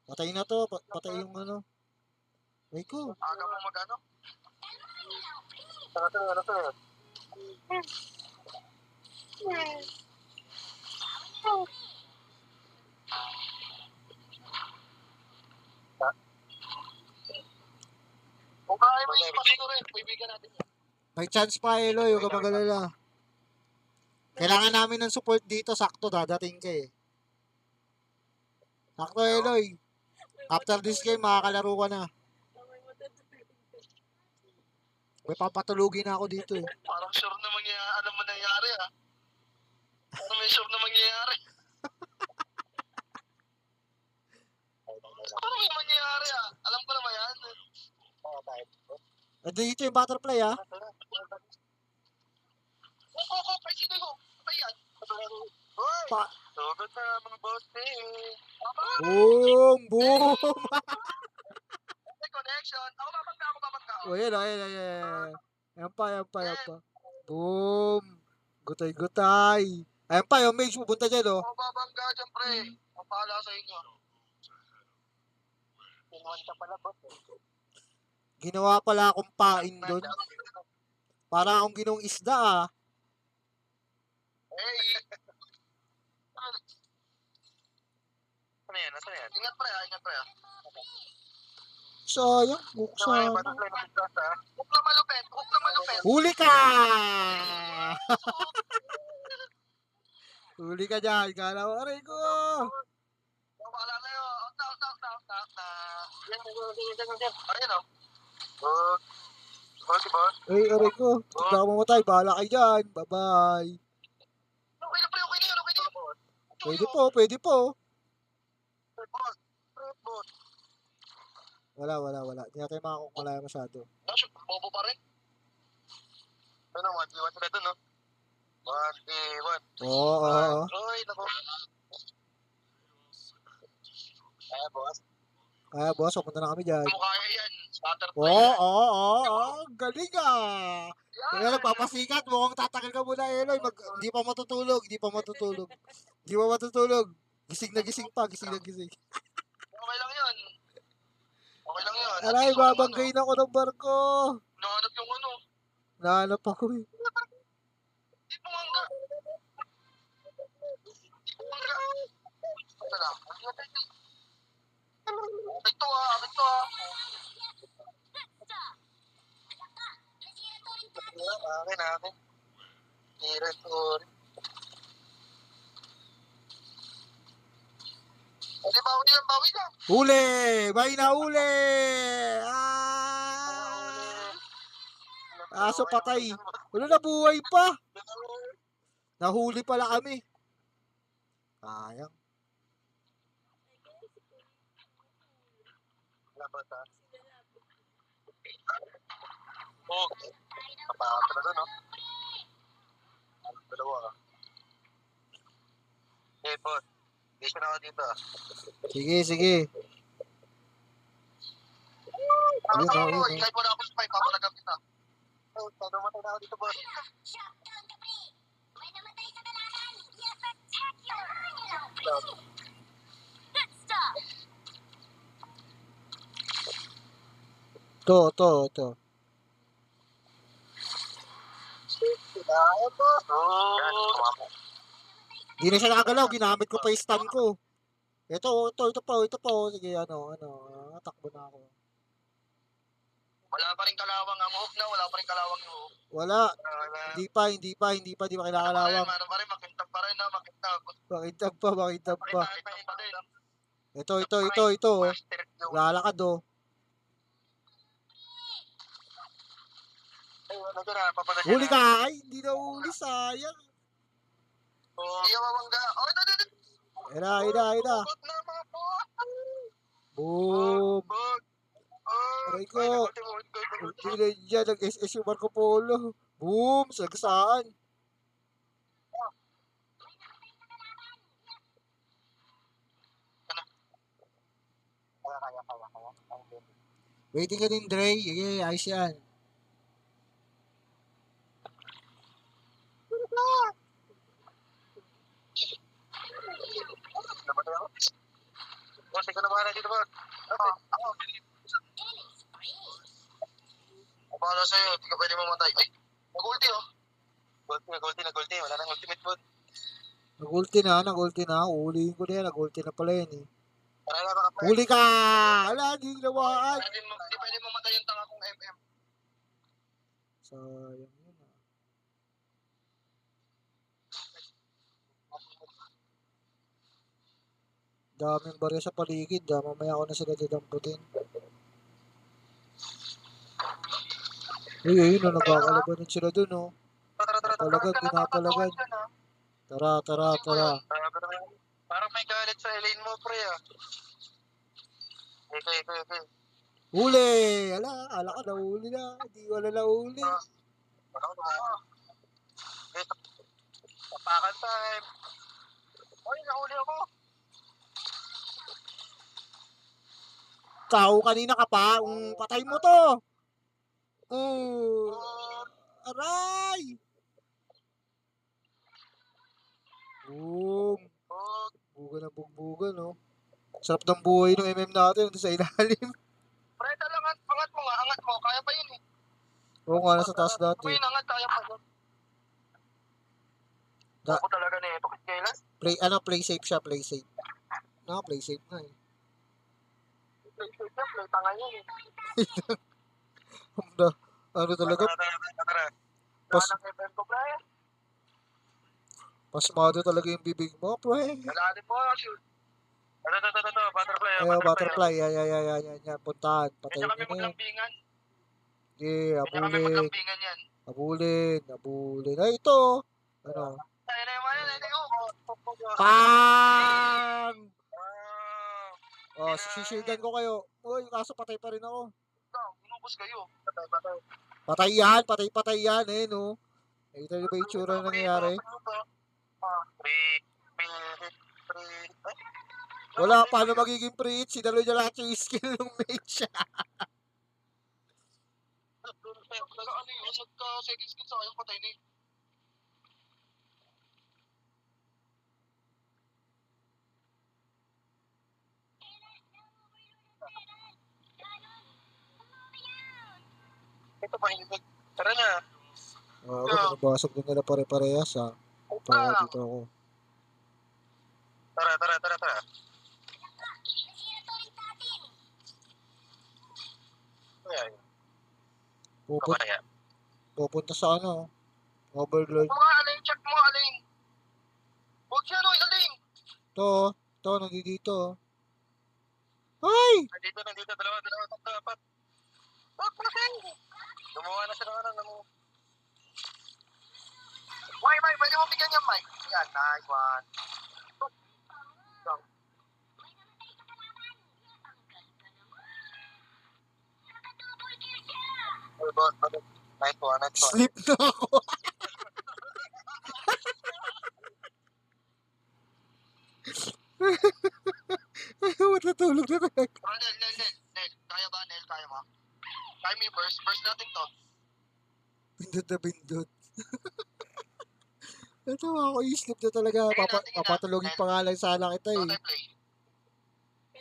Patay na to. Patay yung ano. Ay ko. Aga mo mag-ano? Ano to? Kung kaya mo ipasok rin, kaibigan natin yan. May chance pa, Eloy. Huwag ka magalala. Kailangan namin ng support dito. Sakto, dadating ka eh. Sakto, Eloy. After this game, makakalaro ka na. May papatulugin na ako dito eh. Parang sure na alam mo nangyari ah. Parang may sure na mangyayari. Parang may mangyayari ah. Alam ko naman yan. Dito yung butterfly ah. Oo, kay sino ko? Ayan. Pa- Sugod na mga boss eh. Boom! Boom! May connection. Ako babangga. O yan, ayan, ayan. Ayan pa, ayan pa, ayan pa. Boom! Gutay-gutay. Ayan pa, yung mage pupunta dyan oh. Ako babangga dyan pre. Ang pahala sa inyo. Pinuwan ka pala boss eh. Ginawa pala akong pain doon. Para akong ginong isda ah. Hey! Ano yan? Ano yan? Ingat pre ha, ingat pre ha. Sayang, buksan. Hook na malupit, hook na malupit. Huli ka! Huli ka dyan, kala mo, aray ko! Wala na yun. Out na. Ayan o. Boss, boss. Ay, aray ko, tignan mo matay, bahala kayo dyan, bye-bye. Okay na pre, okay na yun. Pwede po, pwede po. Boss. Wala. Hindi natin makakukulaya masyado. Bobo pa rin. Ano, 1v1 sila dun, no? 1v1. Oo. Uy, nako. Kaya, boss. Kaya boss, pupunta na kami dyan. Ano kaya yan? Butterfly. Oo. Galing ah. Kaya nagpapasikat, mukhang tatagal ka muna, Eloy. Hindi pa matutulog. Gising na gising pa. Okay lang yun. Aray, babanggayin ako ng barko. Nahanap yung ano. Nahanap ako eh. Di pumangga. Ito lang. Ito ah. Akin. Sorry. Hindi, bawi ka. Huli! May nahuli! Aso patay. Wala na buhay pa. Nahuli pala kami. Sayang. Kapaka na doon, no? Dalawa ka. Okay, boss. Dito na ako dito. Sige. Ayun. Kahit wala ako spy, papalagam kita. Matay na ako dito, boss. To. Hindi na siya nakagalaw. Ginamit ko pa yung stun ko. Ito pa. Sige, takbo na ako. Wala pa rin kalawang ang hook na, wala pa rin kalawang yung hook. Wala. Hindi pa kinakalawang. Ano pa rin, makintab pa rin, no? Makintab. Makintab pa. Ito. Lalakad oh. Huli ka! Ay, hindi na huli, sayang. Hindi ka mabangga. Oh, ito. Ina. Boom! Aray ko! Ulti na dyan, nag-SS yung Marco Polo. Boom! Sagsaan. Kaya. Waiting ka din, Dre. Okay, ayos yan. Boss, ikaw na bahala dito, boss. Ako. Ako bahala sa'yo, hindi ka pwede mamatay. Ay, nag-ulti, oh. Nag-ulti. Wala nang ultimate, boss. Nag-ulti na. Ulihin ko na yan. Nag-ulti na pala yan eh. Tara na, baka pa. Huli ka! Wala, hindi ginawa. Hindi pwede mamatay yung tanga kong MM. Sayang yun ah. Daming barya sa paligid. Mamaya ako na sila dadamputin. Ayun na nagkakalabanan sila dun oh. Pinapalagan. Tara. Parang may galit sa lane mo, pre, ah. Okay. Huli! Ala ka nahuli na. Hindi wala nahuli. Tapakan time. Ay, nahuli ako. Tao kanina ka pa. Patay mo to. Aray! Boom. Buga no. Sarap ng buhay ng MM natin sa ilalim. Pre, talangan. Angat mo. Kaya pa yun eh. Oo nga, nasa taas dati. Kung angat, kaya pa yun. Ako talaga na ito. Kailan? Play safe siya, play safe. Play safe na eh. Play tanga yun eh. Ano talaga? Pasmado talaga yung bibig mo, pre. Dalanin mo, shoot. Ito, butterfly. Butterfly. Yan. Puntahan. Patayin nyo na yan. Yeah, abulin. Ay, ito. Ano? Pang! Sishildan ko kayo. Uy, kaso patay pa rin ako. Inubos kayo. Patay yan eh, no? Ito ba yung itsura na nangyayari? Wala, paano magiging pre-hit? Sinalo niya lahat yung skill ng mate siya. Ano yun? Nagka-second skill sa kayong patay na yun. Ito pa yung tara na. Nabasag din nila pare-parehas ha. Dito ako. Tara. Pupunta sa Overlord. Check mo, Aling. Huwag siya, Aling. Ito, nandito. Ay! Nandito, dalawa, tatlo, apat. Huwag mo siya. Gumawa na siya ng ano. Mike, pwede mo bigyan niya, Mike. Yan, nice one. Nice one. Sleep na ako. Matutulog na talaga. Nel. Kaya ba, Nel? Kaya mo? Kaya mo yung burst? Burst natin to. Bindot. Ito ako, i-sleep na talaga. Papatulogin pa nga lang sana kita eh.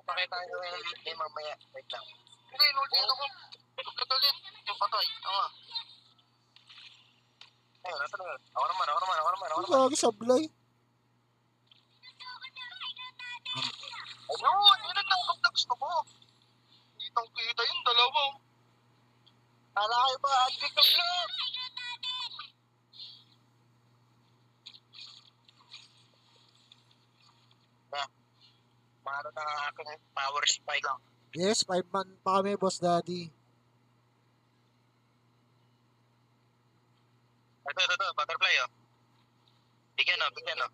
Pakita nyo yung mamaya. Wait lang. Hindi, inulti ito ko. Pagkagalit. Yung patay. Oo. Ayun, nasa na. Ako naman. Lagi sablay. Ayun, yun ang nakapag na gusto ko. Kitang-kita yung dalawa. Kala kayo ba, addict ka vlog? Maano na aking power spike lang. Yes, 5 man pa kami, Boss Daddy. Ito, butterfly oh. Bigyan oh.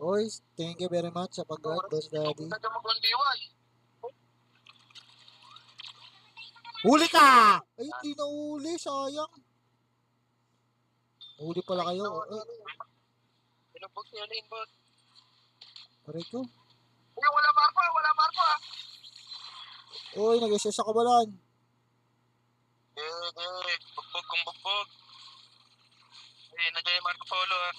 Oy, thank you very much sa pag-guard, Boss Daddy. Huli ka! Ay, hindi na huli, sayang. Huli pala kayo. Pinubog siya lane, boss. Aray ko. Uy, wala marpa. Oy, nag-SS sa kabalan. Bugbog. Ay, nandiyan yung Marco Polo ah.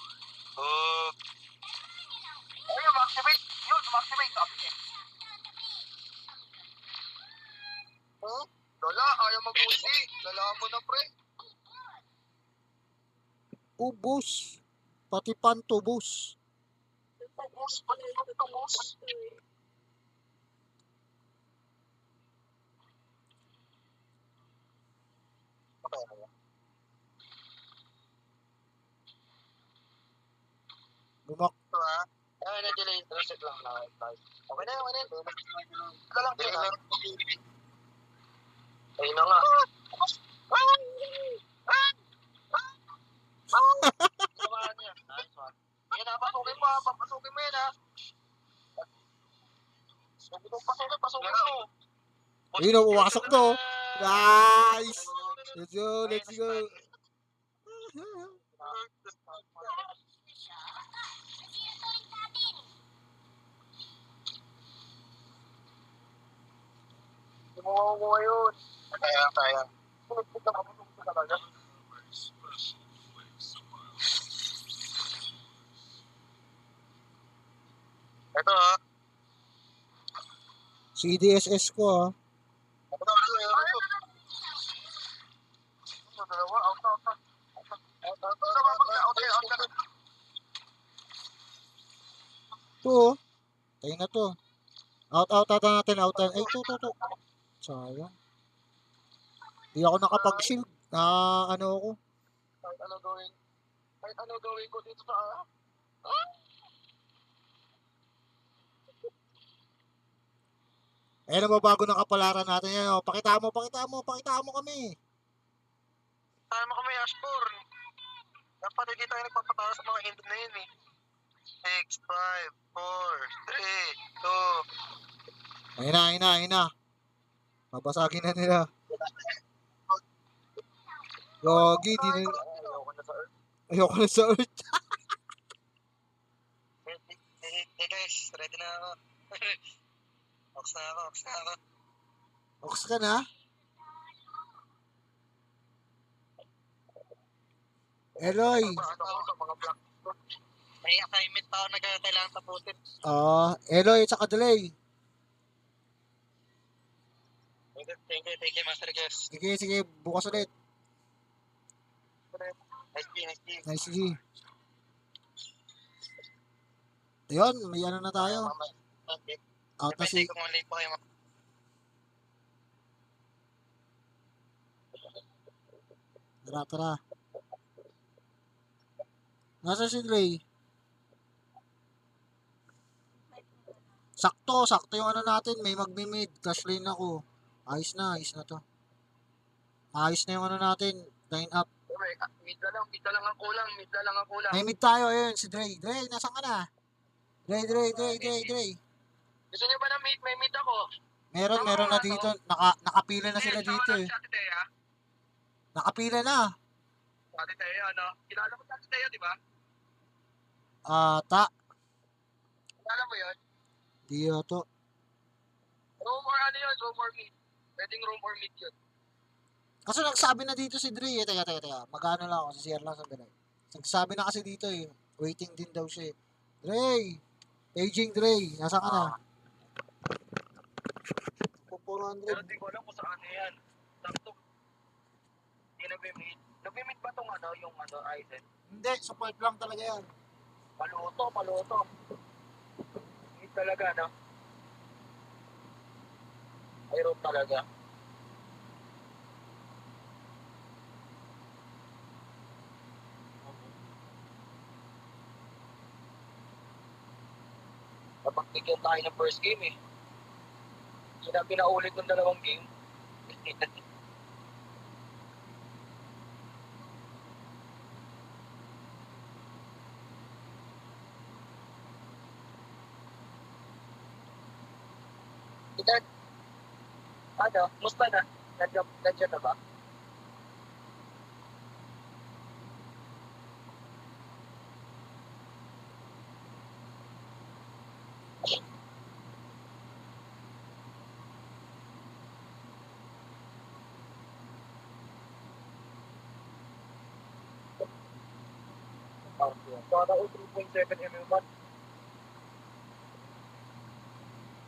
Ayun, maximate. Sabi Hmm? Lola, ayaw mag-usi. Lala mo na, pre. Ubus. Pati pantubos. Ubus, pati ubus. Okay na yan. Bumak. Ito ha. Ay, na-delay. Reset lang na. Okay na, okay na. Ika lang, Jay. Ayun na nga. Samahan niya. Nice one. Yan na, pasukin mo ha. Papasukin mo yan ha. Pasukin mo. Ayun, pumasok to. Nice! Let's go, let's go. Hindi mo makukuha yun. Kaya. Pumipit ka talaga. Ito ha. CDSS ko ha. Ito. Dalawa, out. Ito oh. Tayo na to. Out ata natin. Out. Ay, to. Sayang. Di ako nakapag-shield. Ano ako. Kahit ano gawin ko dito sa... Ayan ang bago ng kapalaran natin yan. Oh. Pakita mo kami. Tama kami, Ashburn. Dapat hindi tayo nagpapatalo sa mga hindi na yun eh. 6, 5, 4, 3, 2. Ayun na. Babasagin na nila. Gogi, di na... Ayoko na sa earth. Hey guys, ready na ako. Ox na ako. Ox ka na? Eloy. May assignment pa ako na kailangan tapusin. Eloy at saka delay. Thank you, Master Guest. Sige, bukas ulit. Nice G. Ayun, may ano na tayo. Out na si... Tara. Nasa si Dre? Sakto yung ano natin. May magmi-mid. Cash lane ako. Ayos na to. Ayos na yung ano natin. Line up. Mid na lang ang kulang. May mid tayo, ayun, si Dre. Dre, nasan ka na? Dre. Gusto niyo ba na mid? May mid ako. Meron na dito. Nakapila na sila dito eh. Nakapila na. Ate Teo, ano? Kilala mo si Ate Teo, di ba? Kilala mo yun? Di to. Room or ano yun? Room or mid? Pwedeng room or mid yun. Kasi nagsabi na dito si Dre eh. Teka. Magano lang ako. Share lang sandali. Nagsabi na kasi dito eh. Waiting din daw siya eh. Dre! Paging Dre. Nasaan ka na? 400. Pero di ko alam kung saan yan. Sakto. Hindi nag-mid. Nag-mid ba itong ano? Yung ano, Aizen? Hindi. Support lang talaga yan. Paluto. Mid talaga, no? Ay, room talaga. Napagtigyan tayo ng first game eh. Pinaulit ng dalawang game. Ilan? Ano? Musta na? Nandiyan na ba? Para 3.7 mm